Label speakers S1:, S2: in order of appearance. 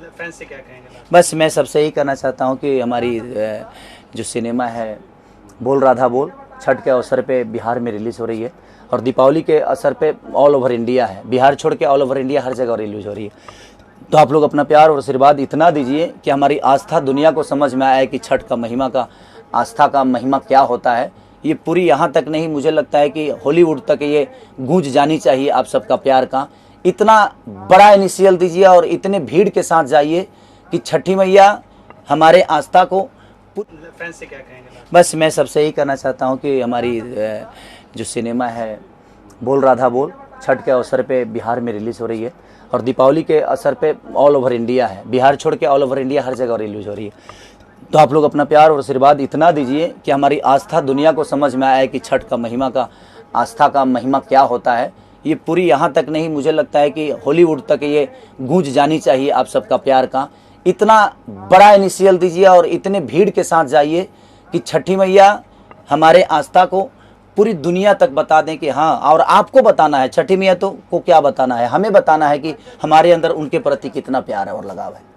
S1: Fans से क्या कहेंगे?
S2: बस मैं सबसे यही कहना चाहता हूँ कि हमारी जो सिनेमा है बोल राधा बोल छठ के अवसर पे बिहार में रिलीज़ हो रही है और दीपावली के असर पे ऑल ओवर इंडिया है, बिहार छोड़ के ऑल ओवर इंडिया हर जगह रिलीज़ हो रही है। तो आप लोग अपना प्यार और आशीर्वाद इतना दीजिए कि हमारी आस्था दुनिया को समझ में आए कि छठ का महिमा का आस्था का महिमा क्या होता है। ये पूरी यहाँ तक नहीं, मुझे लगता है कि हॉलीवुड तक ये गूंज जानी चाहिए आप सबका प्यार का। इतना बड़ा इनिशियल दीजिए और इतने भीड़ के साथ जाइए कि छठी मैया हमारे आस्था को
S1: फैंस से क्या कहेंगे?
S2: बस मैं सबसे यही कहना चाहता हूँ कि हमारी जो सिनेमा है बोल राधा बोल छठ के अवसर पे बिहार में रिलीज़ हो रही है और दीपावली के असर पे ऑल ओवर इंडिया है, बिहार छोड़ के ऑल ओवर इंडिया हर जगह रिलीज़ हो रही है। तो आप लोग अपना प्यार और आशीर्वाद इतना दीजिए कि हमारी आस्था दुनिया को समझ में आए कि छठ का महिमा का आस्था का महिमा क्या होता है। ये पूरी यहाँ तक नहीं, मुझे लगता है कि हॉलीवुड तक ये गूंज जानी चाहिए आप सबका प्यार का। इतना बड़ा इनिशियल दीजिए और इतने भीड़ के साथ जाइए कि छठी मैया हमारे आस्था को पूरी दुनिया तक बता दें कि हाँ, और आपको बताना है छठी मैया तो को क्या बताना है, हमें बताना है कि हमारे अंदर उनके प्रति कितना प्यार है और लगाव है।